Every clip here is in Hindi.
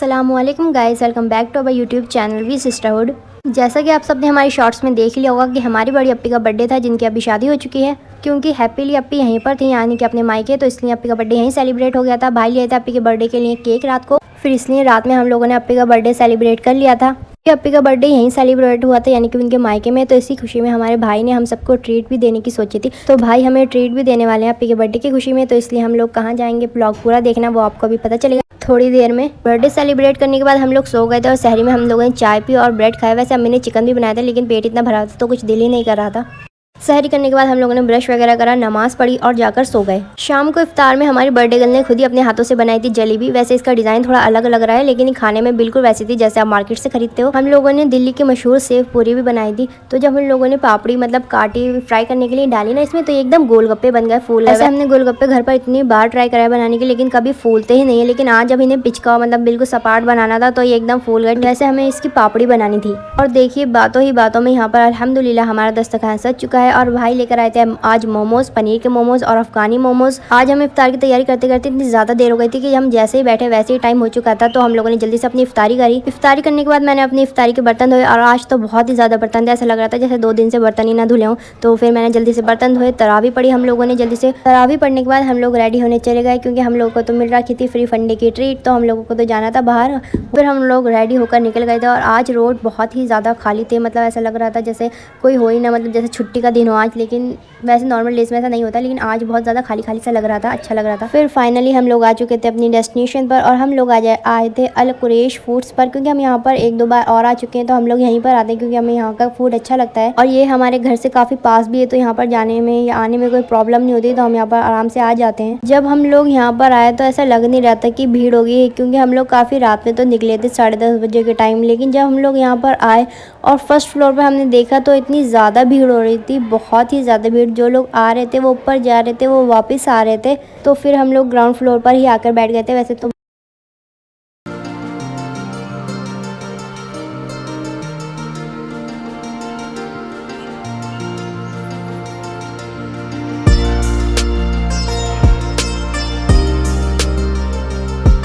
अस्सलामुअलैकुम guys, welcome back to our YouTube channel we sisterhood. जैसा कि आप सबने हमारी शॉर्ट्स में देख लिया होगा कि हमारी बड़ी अप्पी का बर्थडे था, जिनकी अभी शादी हो चुकी है। क्योंकि हैप्पीली अप्पी यहीं पर थी, यानी कि अपने मायके, तो इसलिए अप्पी का बर्थडे यहीं सेलिब्रेट हो गया था। भाई लिए थे अप्पी के बर्थडे के लिए केक रात को, फिर इसलिए रात में हम लोगों ने अप्पी का बर्थडे सेलिब्रेट कर लिया था। अप्पी का बर्थडे यहीं सेलिब्रेट हुआ था, यानी कि उनके मायके में। तो इसी खुशी में हमारे भाई ने हम सबको ट्रीट भी देने की सोची थी। तो भाई हमें ट्रीट भी देने वाले हैं अप्पी के बर्थडे की खुशी में। तो इसलिए हम लोग कहाँ जाएंगे, ब्लॉग पूरा देखना, वो आपको अभी पता चलेगा थोड़ी देर में। बर्थडे सेलिब्रेट करने के बाद हम लोग सो गए थे और शहरी में हम लोगों ने चाय पी और ब्रेड खाया। वैसे अम्मी ने चिकन भी बनाया था, लेकिन पेट इतना भरा था तो कुछ दिल ही नहीं कर रहा था। सहरी करने के बाद हम लोगों ने ब्रश वगैरह करा, नमाज पढ़ी और जाकर सो गए। शाम को इफ्तार में हमारी बर्थडे गर्ल ने खुद ही अपने हाथों से बनाई थी जलेबी। वैसे इसका डिज़ाइन थोड़ा अलग लग रहा है, लेकिन खाने में बिल्कुल वैसी थी जैसे आप मार्केट से खरीदते हो। हम लोगों ने दिल्ली की मशहूर सेव पूरी भी बनाई थी। तो जब हम लोगों ने पापड़ी मतलब काटी फ्राई करने के लिए डाली ना इसमें, तो एकदम गोलगप्पे बन गए, फूल। ऐसे हमने गोलगप्पे घर पर इतनी बार ट्राई करा है बनाने के, लेकिन कभी फूलते ही नहीं है। लेकिन आज जब इन्हें पिचका मतलब बिल्कुल सपाट बनाना था तो ये एकदम फूल गए। वैसे हमें इसकी पापड़ी बनानी थी। और देखिए बातों ही बातों में यहाँ पर अल्हम्दुलिल्लाह हमारा दस्तरखान सज चुका है। और भाई लेकर आए थे आज मोमोज, पनीर के मोमोज और अफगानी मोमोज। आज हम इफ्तार की तैयारी करते करते इतनी ज़्यादा देर हो गई थी कि हम जैसे ही बैठे वैसे ही टाइम हो चुका था। तो हम लोगों ने जल्दी से अपनी इफ्तारी करी। इफ्तारी करने के बाद मैंने अपनी इफ्तारी के बर्तन धोए, और आज तो बहुत ही ज़्यादा बर्तन थे। ऐसा लग रहा था जैसे 2 दिन से बर्तन ही ना धुले हों। तो फिर मैंने जल्दी से बर्तन धोए, तरावी पढ़ी हम लोगों ने जल्दी से। तरावी पढ़ने के बाद हम लोग रेडी होने चले गए, क्योंकि हम लोगों को तो मिल रखी थी फ्री फंडे की ट्रीट, तो हम लोगों को तो जाना था बाहर। फिर हम लोग रेडी होकर निकल गए थे। और आज रोड बहुत ही ज़्यादा खाली थे, मतलब ऐसा लग रहा था जैसे कोई हो ही ना, मतलब जैसे छुट्टी का दिन हो आज। लेकिन वैसे नॉर्मल डेज में ऐसा नहीं होता, लेकिन आज बहुत ज़्यादा खाली खाली सा लग रहा था, अच्छा लग रहा था। फिर फाइनली हम लोग आ चुके थे अपनी डेस्टिनेशन पर, और हम लोग आए थे अल कुरैश फूड्स पर। क्योंकि हम यहाँ पर 1-2 बार और आ चुके हैं, तो हम लोग यहीं पर आते हैं क्योंकि हमें यहाँ का फूड अच्छा लगता है। और ये हमारे घर से काफ़ी पास भी है, तो यहाँ पर जाने में या आने में कोई प्रॉब्लम नहीं होती, तो हम यहाँ पर आराम से आ जाते हैं। जब हम लोग यहाँ पर आए तो ऐसा लग नहीं रहा था कि भीड़ होगी, क्योंकि हम लोग काफ़ी रात में तो निकले थे 10:30 बजे के टाइम। लेकिन जब हम लोग यहाँ पर आए और फर्स्ट फ्लोर पर हमने देखा तो इतनी ज़्यादा भीड़ हो रही थी, बहुत ही ज़्यादा भीड़। जो लोग आ रहे थे वो ऊपर जा रहे थे, वो वापस आ रहे थे। तो फिर हम लोग ग्राउंड फ्लोर पर ही आकर बैठ गए थे। वैसे तो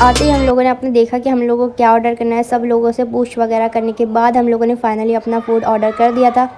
आते ही हम लोगों ने अपने देखा कि हम लोगों को क्या ऑर्डर करना है। सब लोगों से पूछ वगैरह करने के बाद हम लोगों ने फाइनली अपना फूड ऑर्डर कर दिया था।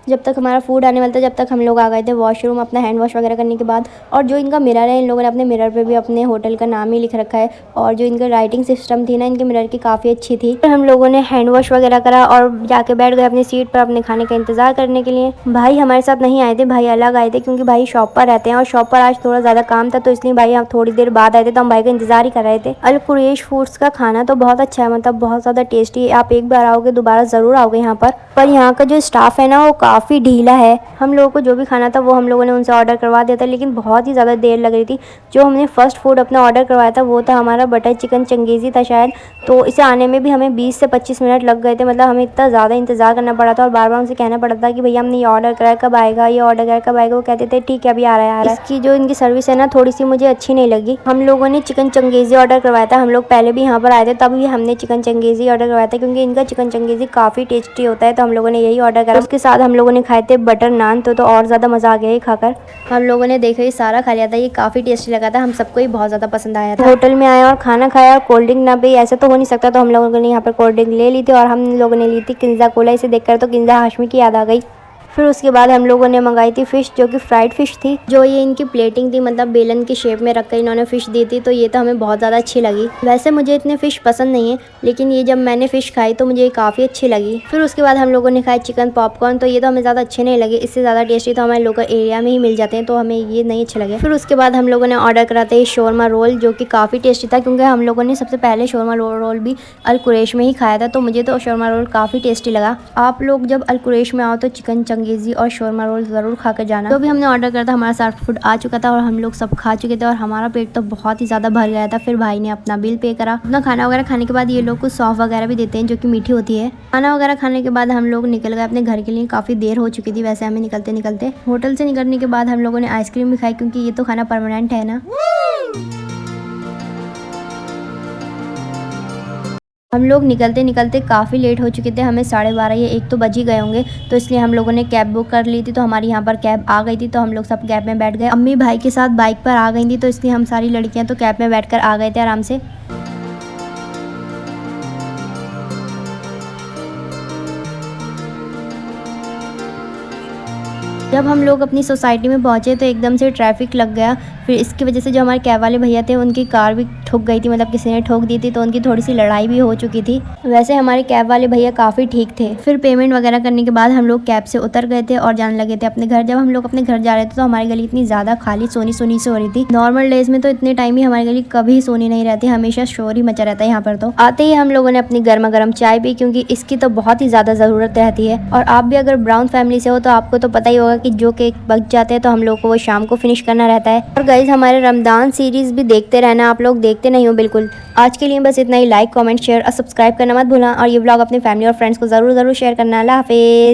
जब तक हमारा फूड आने वाला था, जब तक हम लोग आ गए थे वॉशरूम अपना हैंड वॉश वगैरह करने के बाद। और जो इनका मिरर है, इन लोगों ने अपने मिरर पे भी अपने होटल का नाम ही लिख रखा है। और जो इनका राइटिंग सिस्टम थी ना इनके मिरर की, काफ़ी अच्छी थी। फिर हम लोगों ने हैंड वॉश वगैरह करा और जाके बैठ गए अपनी सीट पर अपने खाने का इंतज़ार करने के लिए। भाई हमारे साथ नहीं आए थे, भाई अलग आए थे, क्योंकि भाई शॉप पर रहते हैं और शॉप पर आज थोड़ा ज़्यादा काम था, तो इसलिए भाई हम थोड़ी देर बाद आए थे। तो हम भाई का इंतज़ार ही कर रहे थे। अल कुरैश फूड्स का खाना तो बहुत अच्छा है, मतलब बहुत ज़्यादा टेस्टी है। आप एक बार आओगे दोबारा ज़रूर आओगे यहाँ पर यहाँ का जो स्टाफ है ना वो काफ़ी ढीला है। हम लोगों को जो भी खाना था वो हम लोगों ने उनसे ऑर्डर करवा दिया था, लेकिन बहुत ही ज़्यादा देर लग रही थी। जो हमने फर्स्ट फूड अपना ऑर्डर करवाया था वो था हमारा बटर चिकन चंगेज़ी था शायद। तो इसे आने में भी हमें 20 से 25 मिनट लग गए थे, मतलब हमें इतना ज़्यादा इंतज़ार करना पड़ा था। और बार बार उनसे कहना पड़ा था कि भैया हमने ये ऑर्डर कराया, कब आएगा, ये ऑर्डर कराया कब आएगा। वो कहते थे ठीक है अभी आ रहा है। इसकी जो इनकी सर्विस है ना थोड़ी सी मुझे अच्छी नहीं लगी। हम लोगों ने चिकन चंगेज़ी ऑर्डर करवाया था। हम लोग पहले भी यहाँ पर आए थे, तब भी हमने चिकन चंगेज़ी ऑर्डर करवाया था, क्योंकि इनका चिकन चंगेज़ी काफ़ी टेस्टी होता है। तो हम लोगों ने यही ऑर्डर करा। उसके साथ हम लोगों ने खाए थे बटर नान, तो और ज़्यादा मज़ा आ गया ये खाकर। हम लोगों ने देखा ये सारा खा लिया था, ये काफ़ी टेस्टी लगा था, हम सबको ही बहुत ज़्यादा पसंद आया था। होटल में आया और खाना खाया और कोल्ड ड्रिंक ना भी ऐसा तो हो नहीं सकता, तो हम लोगों ने यहाँ पर कोल्ड ड्रिंक ले ली थी। और हम लोगों ने ली थी किंजा कोला। इसे देखकर तो किंजा हाशमी की याद आ गई। फिर उसके बाद हम लोगों ने मंगाई थी फ़िश, जो कि फ्राइड फ़िश थी। जो ये इनकी प्लेटिंग थी, मतलब बेलन की शेप में रखकर इन्होंने फ़िश दी थी, तो ये तो हमें बहुत ज़्यादा अच्छी लगी। वैसे मुझे इतने फ़िश पसंद नहीं है, लेकिन ये जब मैंने फ़िश खाई तो मुझे काफ़ी अच्छी लगी। फिर उसके बाद हम लोगों ने खाया चिकन पॉपकॉर्न, तो ये तो हमें ज़्यादा अच्छे नहीं लगे। इससे ज़्यादा टेस्टी तो हमारे लोकल एरिया में ही मिल जाते हैं, तो हमें ये नहीं अच्छे लगे। फिर उसके बाद हम लोगों ने ऑर्डर करा था शोरमा रोल, जो कि काफ़ी टेस्टी था, क्योंकि हम लोगों ने सबसे पहले शोरमा रोल भी अल कुरैश में ही खाया था। तो मुझे तो शोरमा रोल काफ़ी टेस्टी लगा। आप लोग जब अल कुरैश में आओ तो चिकन चंगेज़ी और शोरमा रोल ज़रूर खा कर जाना। तो भी हमने ऑर्डर करा था, हमारा सारा फूड आ चुका था और हम लोग सब खा चुके थे और हमारा पेट तो बहुत ही ज़्यादा भर गया था। फिर भाई ने अपना बिल पे करा। अपना खाना वगैरह खाने के बाद ये लोग कुछ सौंफ वगैरह भी देते हैं, जो कि मीठी होती है। खाना वगैरह खाने के बाद हम लोग निकल गए अपने घर के लिए। काफ़ी देर हो चुकी थी वैसे हमें निकलते निकलते। होटल से निकलने के बाद हम लोगों ने आइसक्रीम भी खाई, क्योंकि ये तो खाना परमानेंट है ना। हम लोग निकलते निकलते काफ़ी लेट हो चुके थे, हमें 12:30 या 1 तो बज ही गए होंगे। तो इसलिए हम लोगों ने कैब बुक कर ली थी, तो हमारी यहाँ पर कैब आ गई थी, तो हम लोग सब कैब में बैठ गए। अम्मी भाई के साथ बाइक पर आ गई थी, तो इसलिए हम सारी लड़कियाँ तो कैब में बैठ कर आ गए थे आराम से। जब हम लोग अपनी सोसाइटी में पहुँचे तो एकदम से ट्रैफिक लग गया। फिर इसकी वजह से जो हमारे कैब वाले भैया थे उनकी कार भी ठुक गई थी, मतलब किसी ने ठोक दी थी, तो उनकी थोड़ी सी लड़ाई भी हो चुकी थी। वैसे हमारे कैब वाले भैया काफ़ी ठीक थे। फिर पेमेंट वगैरह करने के बाद हम लोग कैब से उतर गए थे और जाने लगे थे अपने घर। जब हम लोग अपने घर जा रहे थे तो हमारी गली इतनी ज़्यादा खाली सोनी सोनी से हो रही थी। नॉर्मल डेज में तो इतने टाइम ही हमारी गली कभी सोनी नहीं रहती, हमेशा शोर ही मचा रहता है यहाँ पर। तो आते ही हम लोगों ने अपनी गर्मा गर्म चाय पी, क्योंकि इसकी तो बहुत ही ज़्यादा ज़रूरत रहती है। और आप भी अगर ब्राउन फैमिली से हो तो आपको तो पता ही होगा कि जो केक बच जाते हैं तो हम लोग को वो शाम को फिनिश करना रहता है। और गाइज हमारे रमज़ान सीरीज़ भी देखते रहना, आप लोग देखते नहीं हो बिल्कुल। आज के लिए बस इतना ही। लाइक कमेंट शेयर और सब्सक्राइब करना मत भूलना, और ये ब्लॉग अपने फैमिली और फ्रेंड्स को ज़रूर शेयर करना। अल्लाह हाफिज़।